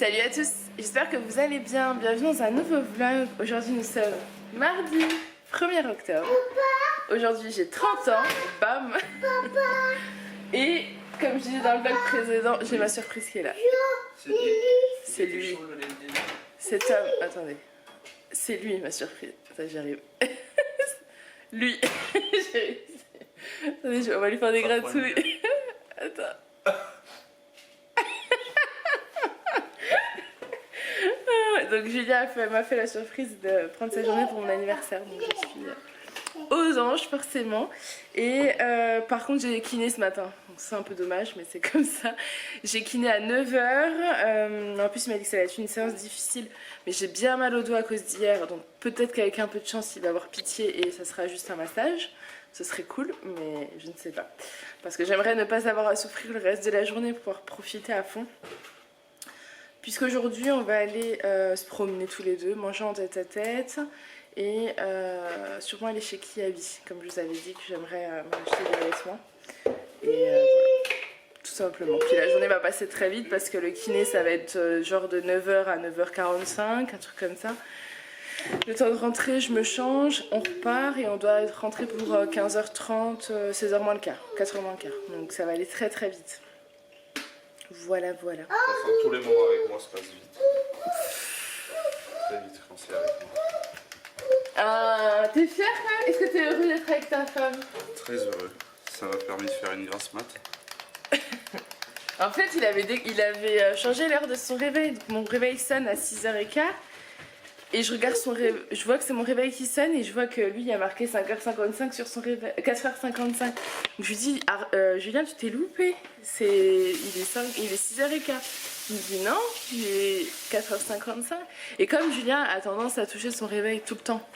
Salut à tous, j'espère que vous allez bien. Bienvenue dans un nouveau vlog. Aujourd'hui nous sommes mardi 1er octobre. Aujourd'hui j'ai 30 ans, bam. Et comme je disais dans le vlog précédent, j'ai ma surprise qui est là. C'est lui. Cet homme, attendez. C'est lui ma surprise. Attends, j'y arrive. Lui. J'ai réussi. Attendez, on va lui faire des gratouilles. Attends. Donc Julia m'a fait la surprise de prendre sa journée pour mon anniversaire. Donc je suis aux anges forcément. Et par contre j'ai kiné ce matin. C'est un peu dommage mais c'est comme ça. J'ai kiné à 9 h. En plus il m'a dit que ça allait être une séance difficile. Mais j'ai bien mal au dos à cause d'hier. Donc peut-être qu'avec un peu de chance il va avoir pitié et ça sera juste un massage. Ce serait cool mais je ne sais pas. Parce que j'aimerais ne pas avoir à souffrir le reste de la journée pour pouvoir profiter à fond. Puisqu'aujourd'hui on va aller se promener tous les deux, manger en tête à tête et sûrement aller chez Kiabi, comme je vous avais dit que j'aimerais m'acheter des vêtements. Et voilà, tout simplement. Puis la journée va passer très vite parce que le kiné ça va être genre de 9 h à 9 h 45, un truc comme ça. Le temps de rentrer, je me change, on repart et on doit être rentré pour 15 h 30, 16 h moins le quart, 4 h moins le quart. Donc ça va aller très très vite. Voilà, voilà. De toute façon, tous les moments avec moi se passent vite. Très vite quand c'est avec moi. Ah, t'es fière quand même? Est-ce que t'es heureux d'être avec ta femme? Très heureux. Ça m'a permis de faire une grasse mat. En fait, il avait changé l'heure de son réveil. Donc, mon réveil sonne à 6 h 15. Et je regarde son réveil. Je vois que c'est mon réveil qui sonne et je vois que lui, il a marqué 5 h 55 sur son réveil. 4 h 55. Donc je lui dis, Julien, tu t'es loupé. Il est 6 h 15. Il me dit non, il est 4 h 55. Et comme Julien a tendance à toucher son réveil tout le temps,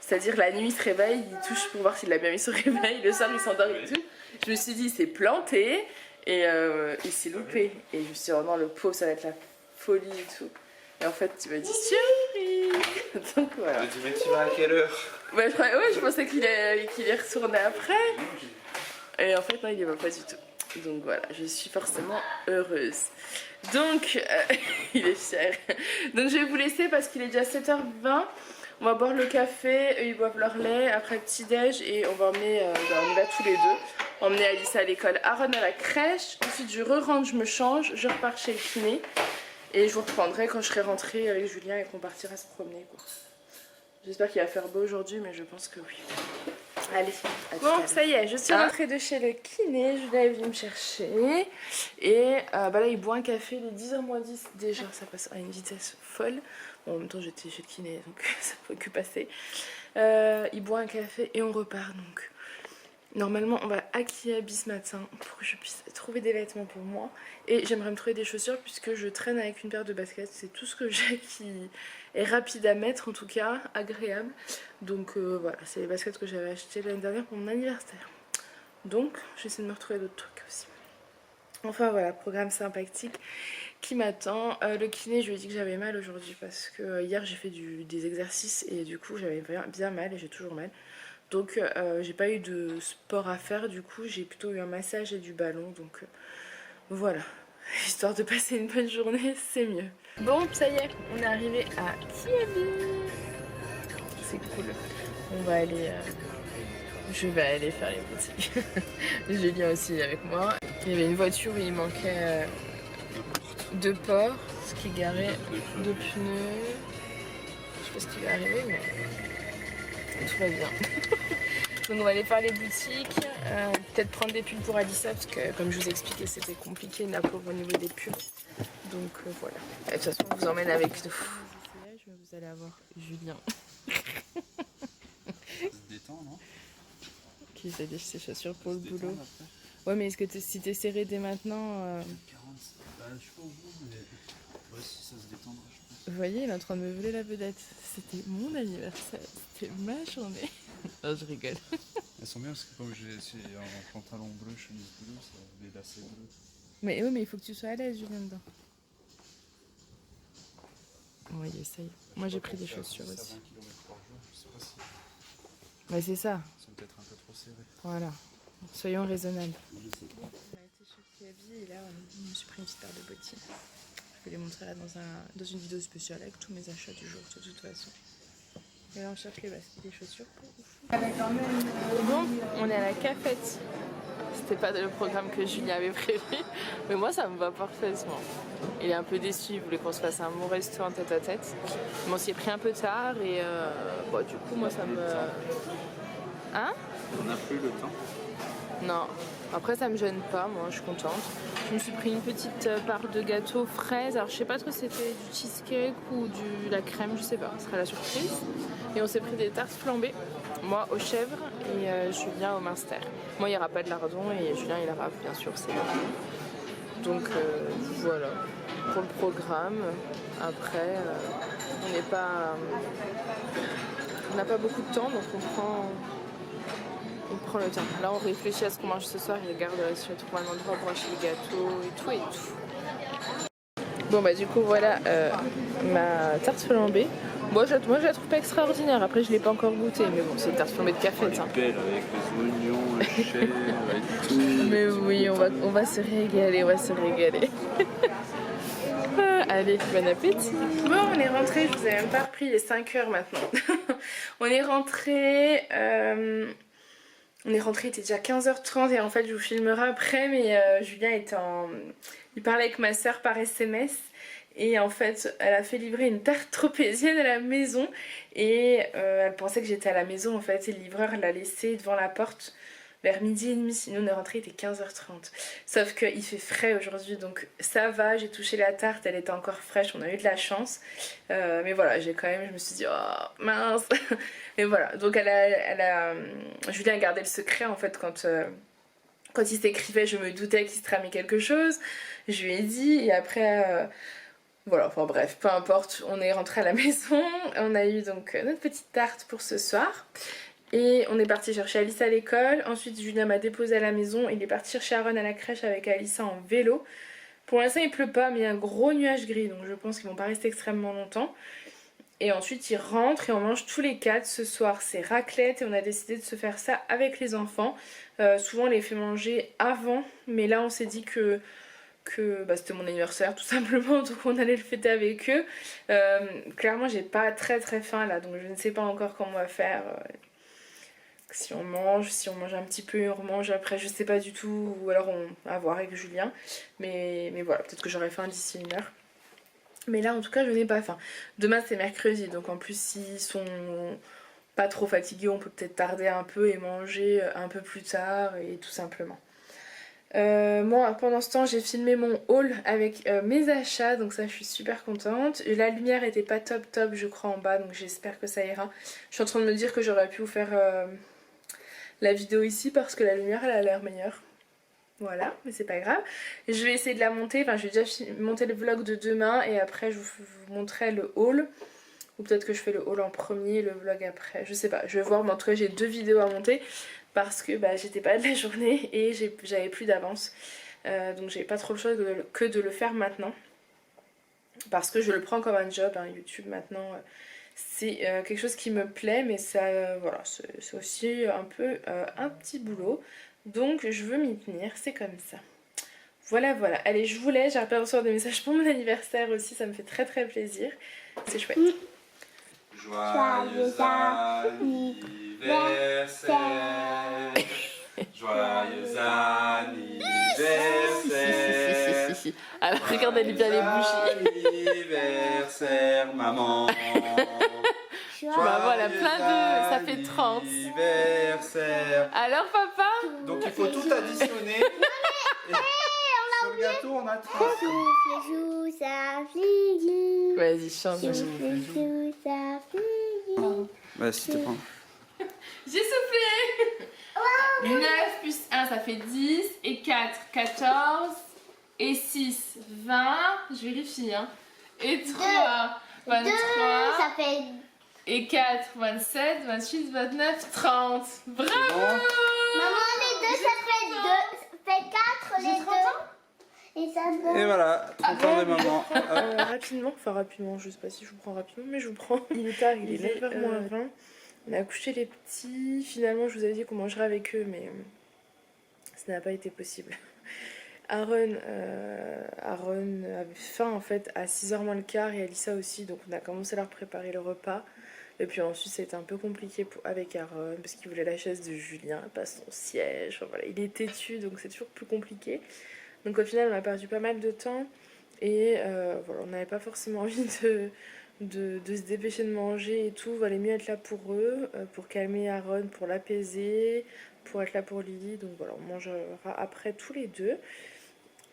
c'est-à-dire la nuit il se réveille, il touche pour voir s'il a bien mis son réveil, le soir il s'endort et tout. Je me suis dit, il s'est planté et il s'est loupé. Et je me suis dit, oh non, le pauvre, ça va être la folie et tout. Et en fait, tu m'as dit surprise. Donc voilà. Je dis, mais tu vas à quelle heure? Ouais, je pensais qu'il est retourné après. Et en fait, non, il y va pas du tout. Donc voilà, je suis forcément heureuse. Donc, il est fier. Donc je vais vous laisser parce qu'il est déjà 7 h 20. On va boire le café, eux ils boivent leur lait, après le petit-déj et on va emmener, on y va tous les deux. Emmener Alice à l'école, Aaron à la crèche. Ensuite je re-rentre, je me change, je repars chez le kiné. Et je vous reprendrai quand je serai rentrée avec Julien et qu'on partira se promener. J'espère qu'il va faire beau aujourd'hui, mais je pense que oui. Allez, bon, ça y est, je suis rentrée de chez le kiné. Julien est venu me chercher. Et là, il boit un café, il est 10 h moins 10 déjà. Ça passe à une vitesse folle. Bon, en même temps, j'étais chez le kiné, donc ça ne peut que passer. Il boit un café et on repart. Donc, normalement, on va à Kiabi ce matin pour que je puisse trouver des vêtements pour moi. Et j'aimerais me trouver des chaussures puisque je traîne avec une paire de baskets. C'est tout ce que j'ai qui est rapide à mettre, en tout cas, agréable. Donc voilà, c'est les baskets que j'avais achetées l'année dernière pour mon anniversaire. Donc, j'essaie de me retrouver d'autres trucs aussi. Enfin voilà, programme sympathique qui m'attend. Le kiné, je lui ai dit que j'avais mal aujourd'hui parce que hier j'ai fait des exercices et du coup j'avais bien mal et j'ai toujours mal. Donc j'ai pas eu de sport à faire, du coup j'ai plutôt eu un massage et du ballon, donc voilà, histoire de passer une bonne journée, c'est mieux. Bon, ça y est, on est arrivé à Kiabi. C'est cool. On va aller, je vais aller faire les boutiques. Julien aussi avec moi. Il y avait une voiture où il manquait 2 portes, ce qui est garé, 2 pneus. Je sais pas ce qui va arriver, mais tout va bien. Donc on va aller faire les boutiques, peut-être prendre des pulls pour Alissa parce que comme je vous expliquais c'était compliqué la pauvre au niveau des pulls. Donc voilà. Et de toute façon on vous emmène avec nous. Vous allez avoir Julien. Ça se détend, non? Qui s'est déchiré ses chaussures pour le boulot. Ouais mais est-ce que si t'es serré dès maintenant... Je suis pas au bout mais ouais, si ça se détendra je pense. Vous voyez, il est en train de me voler la vedette. C'était mon anniversaire, c'était ma journée. Non, je rigole. Elles sont bien parce que comme j'ai en pantalon bleu, chemise bleue, ça a des lacets bleus. Mais oui, mais il faut que tu sois à l'aise, Julien, dedans. Oui, essaye. Moi, j'ai pris des chaussures aussi. 20 km par jour, je sais pas si... Mais c'est ça. Ils sont peut-être un peu trop serrés. Voilà. Soyons raisonnables. Je sais pas. On a été chez Kiabi et là, je me suis pris une petite paire de bottines. vais les montrer là dans une vidéo spéciale avec tous mes achats du jour de toute façon. Et là on cherche les baskets, les chaussures pour Bon, on est à la cafette. C'était pas le programme que Julien avait prévu, mais moi ça me va parfaitement. Il est un peu déçu, il voulait qu'on se fasse un bon resto en tête à tête. Mais on s'y est pris un peu tard et bon, du coup moi ça me... Hein? On n'a plus le temps. Non, après ça me gêne pas, moi je suis contente. Je me suis pris une petite part de gâteau fraise, alors je sais pas trop si c'était du cheesecake ou de la crème, je sais pas, ce sera la surprise. Et on s'est pris des tartes flambées, moi aux chèvres et Julien au minster. Moi il n'y aura pas de lardon et Julien il aura bien sûr ses lardons. Donc voilà, pour le programme, après on n'est pas... on n'a pas beaucoup de temps donc on prend le temps. Là on réfléchit à ce qu'on mange ce soir et regarde si on trouve un endroit pour acheter les gâteaux et tout et tout. Bon bah du coup voilà ma tarte flambée. Moi je la trouve pas extraordinaire, après je l'ai pas encore goûtée mais bon c'est une tarte flambée de café. Elle est belle avec les oignons, les chèvres et tout. Mais oui on va se régaler, Allez, bon appétit. Bon, on est rentré, je vous ai même pas repris, il est 5h maintenant. On est rentré, il était déjà 15h30 et en fait je vous filmerai après, mais Julien il parlait avec ma soeur par SMS et en fait elle a fait livrer une tarte tropézienne à la maison et elle pensait que j'étais à la maison en fait et le livreur l'a laissée devant la porte vers 12h30, nous on est rentré, il était 15h30. Sauf qu'il fait frais aujourd'hui, donc ça va, j'ai touché la tarte, elle était encore fraîche, on a eu de la chance. Mais voilà, je me suis dit, oh mince. Mais voilà, donc Julien a gardé le secret en fait quand il s'écrivait, je me doutais qu'il se tramait quelque chose. Je lui ai dit, et après... voilà, enfin bref, peu importe, on est rentré à la maison, on a eu donc notre petite tarte pour ce soir. Et on est parti chercher Alice à l'école. Ensuite Julien m'a déposé à la maison. Il est parti chercher Aaron à la crèche avec Alissa en vélo. Pour l'instant il pleut pas mais il y a un gros nuage gris. Donc je pense qu'ils vont pas rester extrêmement longtemps. Et ensuite ils rentrent et on mange tous les 4. Ce soir c'est raclette et on a décidé de se faire ça avec les enfants. Souvent on les fait manger avant. Mais là on s'est dit que c'était mon anniversaire tout simplement, donc on allait le fêter avec eux. Clairement j'ai pas très faim là, donc je ne sais pas encore comment on va faire. Si on mange un petit peu, on remange après, je sais pas du tout, ou alors on va voir avec Julien. Mais voilà, peut-être que j'aurai faim d'ici 1h. Mais là en tout cas je n'ai pas faim. Demain c'est mercredi, donc en plus s'ils sont pas trop fatigués, on peut peut-être tarder un peu et manger un peu plus tard et tout simplement. Moi pendant ce temps j'ai filmé mon haul avec mes achats, donc ça je suis super contente. La lumière était pas top je crois en bas, donc j'espère que ça ira. Je suis en train de me dire que j'aurais pu vous faire la vidéo ici parce que la lumière elle a l'air meilleure. Voilà, mais c'est pas grave. Je vais essayer de la monter, enfin je vais déjà monter le vlog de demain et après je vous montrerai le haul. Ou peut-être que je fais le haul en premier, le vlog après, je sais pas, je vais voir, mais en tout cas j'ai 2 vidéos à monter parce que j'étais pas de la journée et j'avais plus d'avance. Donc j'avais pas trop le choix que de le faire maintenant. Parce que je le prends comme un job, hein, YouTube maintenant. C'est quelque chose qui me plaît, mais ça, voilà, c'est aussi un peu un petit boulot. Donc je veux m'y tenir, c'est comme ça. Voilà. Allez, je vous laisse, j'arrête pas de recevoir des messages pour mon anniversaire aussi, ça me fait très plaisir. C'est chouette. Joyeux anniversaire. Joyeux anniversaire. Si. Alors regardez bien les bougies. Anniversaire, maman. Voilà, plein de... ça fait 30. Anniversaire. Alors papa? Donc il faut tout additionner. Sur le gâteau on a 30. Vas-y, chante. Bah si t'es pas. J'ai soufflé. 9 plus 1 ça fait 10 et 4, 14 et 6, 20, je vérifie hein. Et 3, 23 ça fait... et 4, 27, 28, 29, 30. Bravo. Maman, les deux, ça fait 4, les deux. Et ça donne... Et voilà, 30 ans de maman. Rapidement, je sais pas si je vous prends rapidement, mais je vous prends. Il est tard, il est 9h moins 20. On a couché les petits. Finalement, je vous avais dit qu'on mangerait avec eux, mais ça n'a pas été possible. Aaron avait faim en fait à 6h moins le quart et Alissa aussi, donc on a commencé à leur préparer le repas. Et puis ensuite ça a été un peu compliqué avec Aaron parce qu'il voulait la chaise de Julien, pas son siège. Enfin, voilà, il est têtu donc c'est toujours plus compliqué. Donc au final on a perdu pas mal de temps et voilà, on n'avait pas forcément envie de se dépêcher de manger et tout. Il valait mieux être là pour eux, pour calmer Aaron, pour l'apaiser, pour être là pour Lily. Donc voilà, on mangera après tous les deux.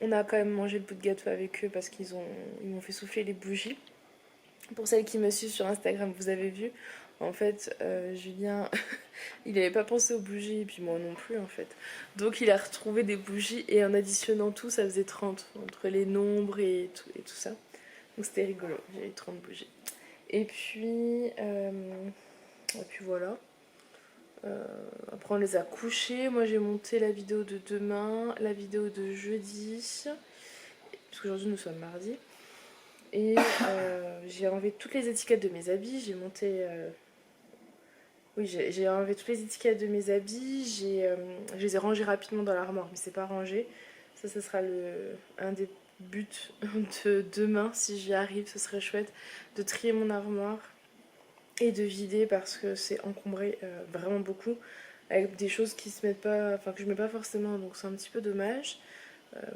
On a quand même mangé le bout de gâteau avec eux parce qu'ils m'ont fait souffler les bougies. Pour celles qui me suivent sur Instagram, vous avez vu, en fait, Julien, il n'avait pas pensé aux bougies, et puis moi non plus, en fait. Donc il a retrouvé des bougies, et en additionnant tout, ça faisait 30, entre les nombres et tout ça. Donc c'était rigolo, j'ai eu 30 bougies. Et puis voilà. Après on les a couchés. Moi j'ai monté la vidéo de demain, la vidéo de jeudi, parce qu'aujourd'hui nous sommes mardi. Et j'ai enlevé toutes les étiquettes de mes habits. J'ai monté... j'ai enlevé toutes les étiquettes de mes habits. Je les ai rangées rapidement dans l'armoire, mais c'est pas rangé. Ça sera un des buts de demain, si j'y arrive. Ce serait chouette de trier mon armoire et de vider parce que c'est encombré vraiment beaucoup avec des choses qui se mettent pas, enfin que je mets pas forcément, donc c'est un petit peu dommage.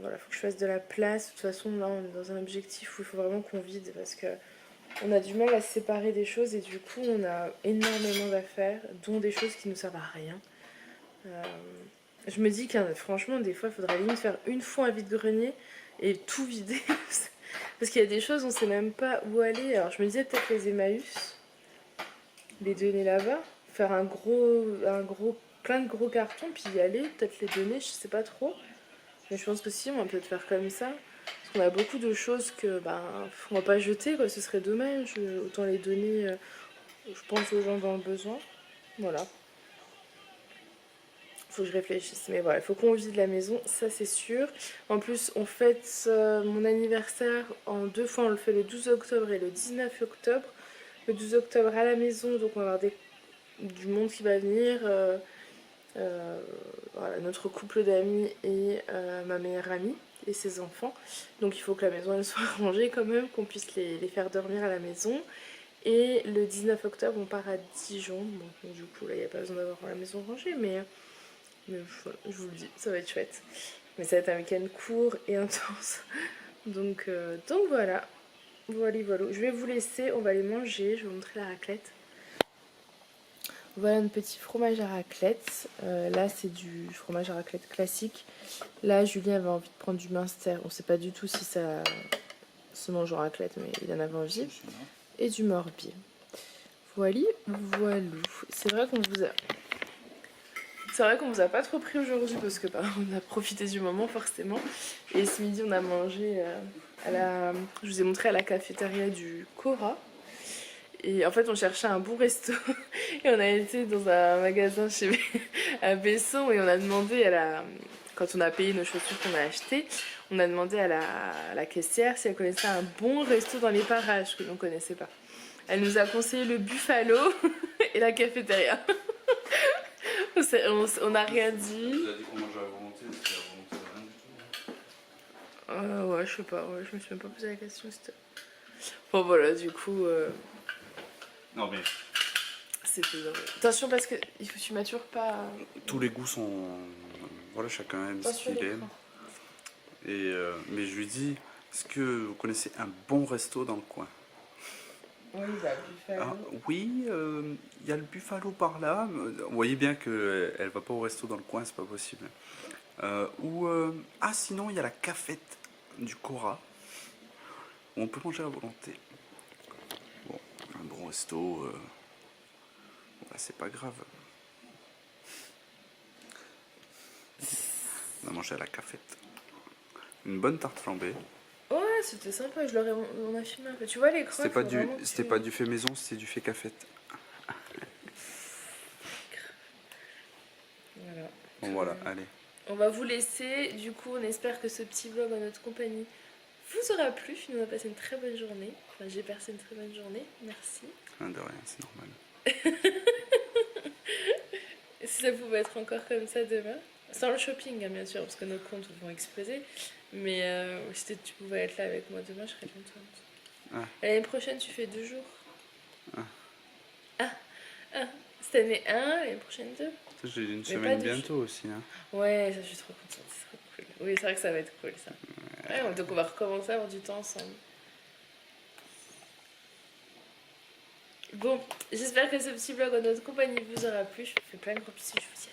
Voilà, faut que je fasse de la place. De toute façon là on est dans un objectif où il faut vraiment qu'on vide parce que on a du mal à se séparer des choses et du coup on a énormément d'affaires, dont des choses qui ne servent à rien. Je me dis que franchement des fois il faudrait limite faire une fois un vide-grenier et tout vider parce qu'il y a des choses on sait même pas où aller. Alors je me disais peut-être les Emmaüs, les donner là-bas, faire plein de gros cartons, puis y aller, peut-être les donner, je sais pas trop. Mais je pense que si, on va peut-être faire comme ça. Parce qu'on a beaucoup de choses que, on va pas jeter, quoi, ce serait dommage. Autant les donner, je pense, aux gens dans le besoin. Voilà. Faut que je réfléchisse. Mais voilà, il faut qu'on vide la maison, ça c'est sûr. En plus, on fête mon anniversaire en 2 fois. On le fait le 12 octobre et le 19 octobre. Le 12 octobre à la maison, donc on va avoir du monde qui va venir. Voilà, notre couple d'amis et ma meilleure amie et ses enfants. Donc il faut que la maison elle soit rangée quand même, qu'on puisse les faire dormir à la maison. Et le 19 octobre, on part à Dijon. Donc du coup, là, il n'y a pas besoin d'avoir la maison rangée, mais voilà, je vous le dis, ça va être chouette. Mais ça va être un week-end court et intense. Donc voilà. Voilà. Je vais vous laisser, on va aller manger. Je vais vous montrer la raclette. Voilà un petit fromage à raclette. Là, c'est du fromage à raclette classique. Là, Julien avait envie de prendre du Munster. On ne sait pas du tout si ça se mange en raclette, mais il en avait envie. Et du Morbier. Voilou. C'est vrai qu'on vous a pas trop pris aujourd'hui parce que on a profité du moment forcément. Et ce midi, on a mangé je vous ai montré à la cafétéria du Cora. Et en fait, on cherchait un bon resto. Et on a été dans un magasin à Besson et on a demandé quand on a payé nos chaussures qu'on a achetées, on a demandé à la caissière si elle connaissait un bon resto dans les parages que l'on ne connaissait pas. Elle nous a conseillé le Buffalo et la cafétéria. On n'a rien dit. Tu as dit qu'on mangeait à volonté, c'était à volonté de rien du tout. Ouais, je sais pas, je me suis même pas posé la question. Bon voilà, du coup... Non mais... Attention parce que tu matures pas... Tous les goûts sont... Voilà, chacun aime ce qu'il aime. Et, mais je lui dis, est-ce que vous connaissez un bon resto dans le coin? Oui, il y a le Buffalo. Oui, il y a le Buffalo par là. Vous voyez bien qu'elle ne va pas au resto dans le coin, c'est pas possible. Sinon, il y a la cafette du Cora. Où on peut manger à volonté. Bon, un bon resto, c'est pas grave. On a mangé à la cafette. Une bonne tarte flambée. Ouais, c'était sympa, on a filmé un peu. Tu vois l'écran, c'était pas du fait maison, c'était du fait cafette. Voilà. Bon voilà, allez. On va vous laisser, du coup on espère que ce petit vlog en notre compagnie vous aura plu. Nous on a passé une très bonne journée. Enfin j'ai passé une très bonne journée, merci. De rien, c'est normal. Si ça pouvait être encore comme ça demain, Sans le shopping, hein, bien sûr, parce que nos comptes vont exploser. Mais si tu pouvais être là avec moi demain, je serais contente. Ah. L'année prochaine, tu fais 2 jours. Ah. Cette année 1, l'année prochaine 2. J'ai une Mais semaine pas bientôt aussi. Hein. Ouais, ça, je suis trop contente, c'est trop cool. Oui, c'est vrai que ça va être cool, ça. Ouais, donc on va recommencer à avoir du temps ensemble. Bon, j'espère que ce petit vlog en notre compagnie vous aura plu. Je vous fais plein de gros bisous, je vous dis à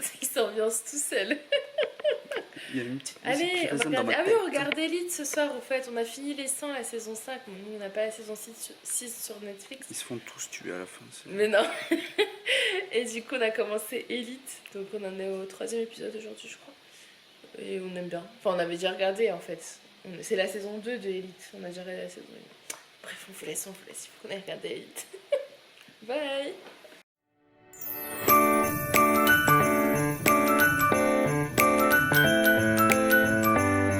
demain. Il s'ambiance tout seul. Il y a une petite musique Allez, qui on va résonne dans regarder. ma Ah oui, tête. on regarde Elite ce soir, en fait. On a fini les 100, la saison 5. Nous, on n'a pas la saison 6 sur Netflix. Ils se font tous tuer à la fin. Mais non. Et du coup, on a commencé Elite. Donc, on en est au 3e épisode aujourd'hui, je crois. Et on aime bien. Enfin, on avait déjà regardé, en fait. C'est la saison 2 de Elite. On a déjà regardé la saison 1. Bref, on vous laisse. Il faut qu'on ait regardé Elite. Bye.